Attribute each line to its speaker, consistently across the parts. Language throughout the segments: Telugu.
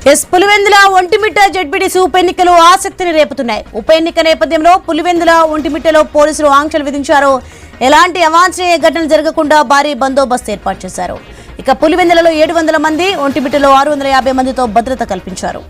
Speaker 1: ఎస్ పులివెందుల ఒంటిమిట్ట జెడ్పీటీసీ ఉప ఎన్నికలు ఆసక్తిని రేపుతున్నాయి. ఉప ఎన్నిక నేపథ్యంలో పులివెందుల ఒంటిమిట్టలో పోలీసులు ఆంక్షలు విధించారు. ఎలాంటి అవాంఛనీయ ఘటనలు జరగకుండా భారీ బందోబస్తు ఏర్పాటు చేశారు. ఇక పులివెందులలో 700 మంది, ఒంటిమిట్టలో 650 మందితో భద్రత కల్పించారు.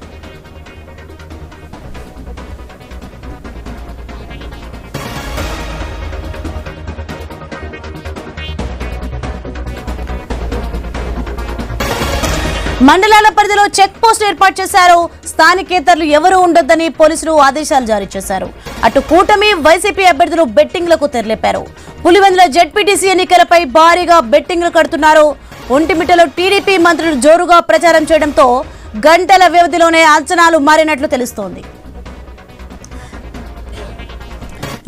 Speaker 1: మండలాల పరిధిలో చెక్ పోస్ట్ ఏర్పాటు చేశారు. స్థానికేతరులు ఎవరూ ఉండొద్దని పోలీసులు ఆదేశాలు జారీ చేశారు. అటు కూటమి వైసీపీ అభ్యర్థులు బెట్టింగ్లకు తెరలేపారు. పులివెందుల జెడ్పీటీసీ ఎన్నికలపై భారీగా బెట్టింగ్లు కడుతున్నారు. ఒంటిమిట్టలో టీడీపీ మంత్రులు జోరుగా ప్రచారం చేయడంతో గంటల వ్యవధిలోనే అంచనాలు మారినట్లు తెలుస్తోంది.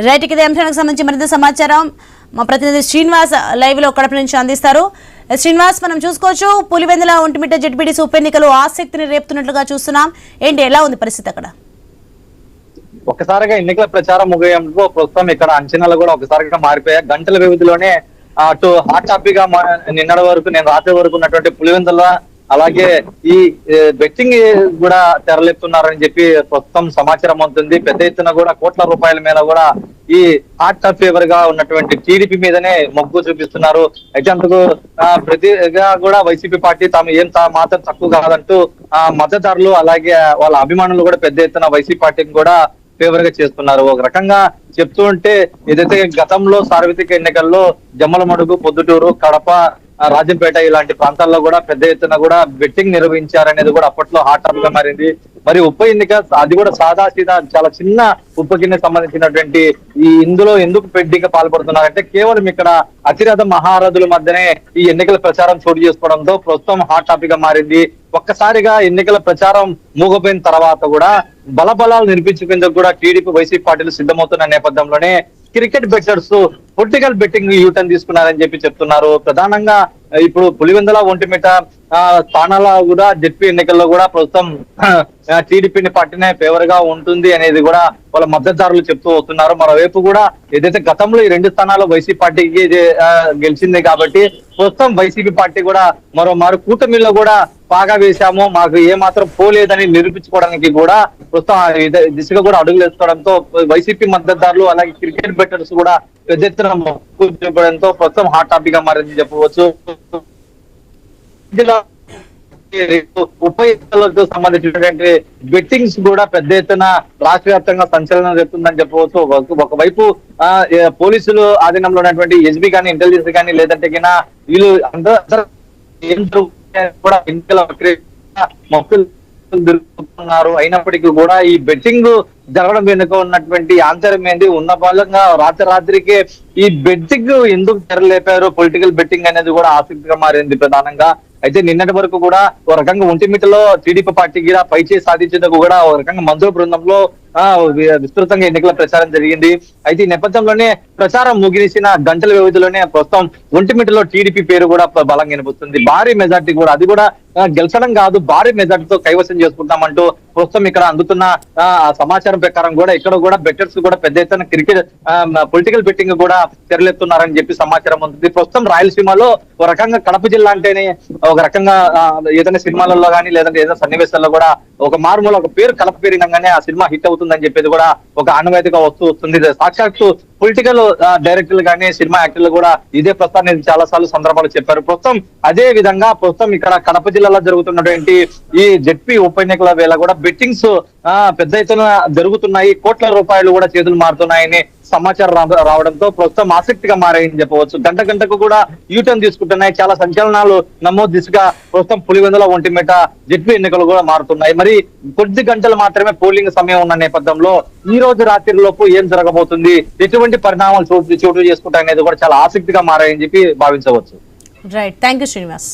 Speaker 1: రైట్, ఇదే అంశానికి సంబంధించి మరింత సమాచారం మా ప్రతినిధి శ్రీనివాస్ లైవ్ లో కడప నుంచి అందిస్తారు. శ్రీనివాస్, మనం చూసుకోవచ్చు పులివెందుల ఒంటిమిట్ట జెడ్పీటీసీ ఉప ఎన్నికలు ఆసక్తిని రేపుతున్నట్లుగా చూస్తున్నాం. ఏంటి, ఎలా ఉంది పరిస్థితి అక్కడ?
Speaker 2: ఒకసారిగా ఎన్నికల ప్రచారం ముగియంలో ప్రస్తుతం ఇక్కడ అంచనాలు కూడా ఒకసారిగా మారిపోయాయి. గంటల వ్యవధిలోనే అటు హాట్ టాపిక్ గా నిన్నటి వరకు నేను రాత్రి వరకు ఉన్నటువంటి పులివెందుల అలాగే ఈ బెట్టింగ్ కూడా తెరలేపుతున్నారని చెప్పి ప్రస్తుతం సమాచారం అవుతుంది. పెద్ద ఎత్తున కూడా కోట్ల రూపాయల మీద కూడా ఈ హాట్ టాప్ ఫేవర్ గా ఉన్నటువంటి టీడీపీ మీదనే మొగ్గు చూపిస్తున్నారు. అయితే అందుకు ప్రతిగా కూడా వైసీపీ పార్టీ తాము మాత్రం తక్కువ కాదంటూ మద్దతుదారులు అలాగే వాళ్ళ అభిమానులు కూడా పెద్ద ఎత్తున వైసీపీ పార్టీని కూడా ఫేవర్ గా చేస్తున్నారు. ఒక రకంగా చెప్తూ ఉంటే ఏదైతే గతంలో సార్వత్రిక ఎన్నికల్లో జమ్మలమడుగు, పొద్దుటూరు, కడప, రాజంపేట ఇలాంటి ప్రాంతాల్లో కూడా పెద్ద ఎత్తున కూడా బెట్టింగ్ నిర్వహించారనేది కూడా అప్పట్లో హాట్ టాపిక్ గా మారింది. మరి ఉప ఎన్నిక అది కూడా సాదాసీదా చాలా చిన్న ఉప ఎన్నికకు సంబంధించినటువంటి ఇందులో ఎందుకు బెట్టింగ్ పాల్పడుతున్నారంటే కేవలం ఇక్కడ అతిరథ మహారథుల మధ్యనే ఈ ఎన్నికల ప్రచారం చోటు చేసుకోవడంతో ప్రస్తుతం హాట్ టాపిక్ గా మారింది. ఒక్కసారిగా ఎన్నికల ప్రచారం మూగపోయిన తర్వాత కూడా బలబలాలు నిర్మించుకునేందుకు కూడా టీడీపీ వైసీపీ పార్టీలు సిద్ధమవుతున్న నేపథ్యంలోనే క్రికెట్ బెట్టర్స్ పొలిటికల్ బెట్టింగ్ యూటర్న్ తీసుకున్నారని చెప్పి చెప్తున్నారు. ప్రధానంగా ఇప్పుడు పులివెందుల ఒంటిమిట్ట స్థానాల కూడా జెడ్పీ ఎన్నికల్లో కూడా ప్రస్తుతం టీడీపీ పార్టీనే ఫేవర్ గా ఉంటుంది అనేది కూడా వాళ్ళ మద్దతుదారులు చెప్తూ వస్తున్నారు. మరోవైపు కూడా ఏదైతే గతంలో ఈ 2 స్థానాలు వైసీపీ పార్టీకి గెలిచింది కాబట్టి ప్రస్తుతం వైసీపీ పార్టీ కూడా మరోమారు కూటమిలో కూడా బాగా వేశాము, మాకు ఏ మాత్రం పోలేదని నిరూపించుకోవడానికి కూడా ప్రస్తుతం దిశగా కూడా అడుగులు వేసుకోవడంతో వైసీపీ మద్దతుదారులు అలాగే క్రికెట్ బెట్టర్స్ కూడా పెద్ద ఎత్తున చూపడంతో ప్రస్తుతం హాట్ టాపిక్ గా మారిందని చెప్పవచ్చు. ఉప ఎన్నికలకు సంబంధించినటువంటి బెట్టింగ్స్ కూడా పెద్ద ఎత్తున రాష్ట్ర వ్యాప్తంగా సంచలనం జరుగుతుందని చెప్పవచ్చు. ఒకవైపు పోలీసులు ఆధీనంలో ఉన్నటువంటి ఎస్బీ కానీ, ఇంటెలిజెన్స్ కానీ లేదంటే కినా వీళ్ళు అందరూ కూడా ఎన్నికల మొక్కులు దొరుకుతున్నారు. అయినప్పటికీ కూడా ఈ బెట్టింగ్ జరగడం వెనుక ఉన్నటువంటి ఆంతర్యం ఏంటి, ఉన్న బలంగా రాత్రికే ఈ బెట్టింగ్ ఎందుకు తెరలేపారు, పొలిటికల్ బెట్టింగ్ అనేది కూడా ఆసక్తిగా మారింది ప్రధానంగా. అయితే నిన్నటి వరకు కూడా ఒక రకంగా ఒంటిమిట్టలో టీడీపీ పార్టీకి పై చేసి సాధించేందుకు కూడా ఒక రకంగా మంత్రుల బృందంలో విస్తృతంగా ఎన్నికల ప్రచారం జరిగింది. అయితే ఈ నేపథ్యంలోనే ప్రచారం ముగిసిన గంటల వ్యవధిలోనే ప్రస్తుతం ఒంటిమిట్టలో టీడీపీ పేరు కూడా బలంగా వినిపిస్తుంది. భారీ మెజార్టీ కూడా, అది కూడా గెలిచడం కాదు భారీ మెజార్టీతో కైవసం చేసుకుంటామంటూ ప్రస్తుతం ఇక్కడ అందుతున్న సమాచారం ప్రకారం కూడా ఇక్కడ కూడా బెట్టర్స్ కూడా పెద్ద ఎత్తున క్రికెట్ పొలిటికల్ బెట్టింగ్ కూడా తెరలేస్తున్నారని చెప్పి సమాచారం ఉంటుంది. ప్రస్తుతం రాయలసీమలో ఒక రకంగా కడప జిల్లా అంటేనే ఒక రకంగా ఏదైనా సినిమాలలో కానీ లేదంటే ఏదైనా సన్నివేశాల్లో కూడా ఒక మారుమూల ఒక పేరు కడప పేరినంగానే ఆ సినిమా హిట్ అవుతుందని చెప్పేది కూడా ఒక ఆనవాయితీగా వస్తుంది. సాక్షాత్తు పొలిటికల్ డైరెక్టర్లు కానీ సినిమా యాక్టర్లు కూడా ఇదే ప్రస్తావన చాలా సార్లు సందర్భాలు చెప్పారు. ప్రస్తుతం అదే విధంగా ప్రస్తుతం ఇక్కడ కడప జిల్లాలో జరుగుతున్నటువంటి ఈ జెడ్పీ ఉప ఎన్నికల వేళ కూడా బెట్టింగ్స్ పెద్ద ఎత్తున జరుగుతున్నాయి, కోట్ల రూపాయలు కూడా చేతులు మారుతున్నాయని సమాచారం రావడంతో ప్రస్తుతం ఆసక్తిగా మారాయని చెప్పవచ్చు. గంటకు కూడా యూటర్న్ తీసుకుంటున్నాయి. చాలా సంచలనాలు నమోదు దిశగా ప్రస్తుతం పులివెందుల ఒంటిమిట్ట జెడ్పీ ఎన్నికలు కూడా మారుతున్నాయి. మరి కొద్ది గంటలు మాత్రమే పోలింగ్ సమయం ఉన్న నేపథ్యంలో ఈ రోజు రాత్రి లోపు ఏం జరగబోతుంది, ఎటువంటి పరిణామాలు చోటు చేసుకుంటాయి అనేది కూడా చాలా ఆసక్తిగా మారాయని చెప్పి భావించవచ్చు.
Speaker 1: Right, thank you Srinivas.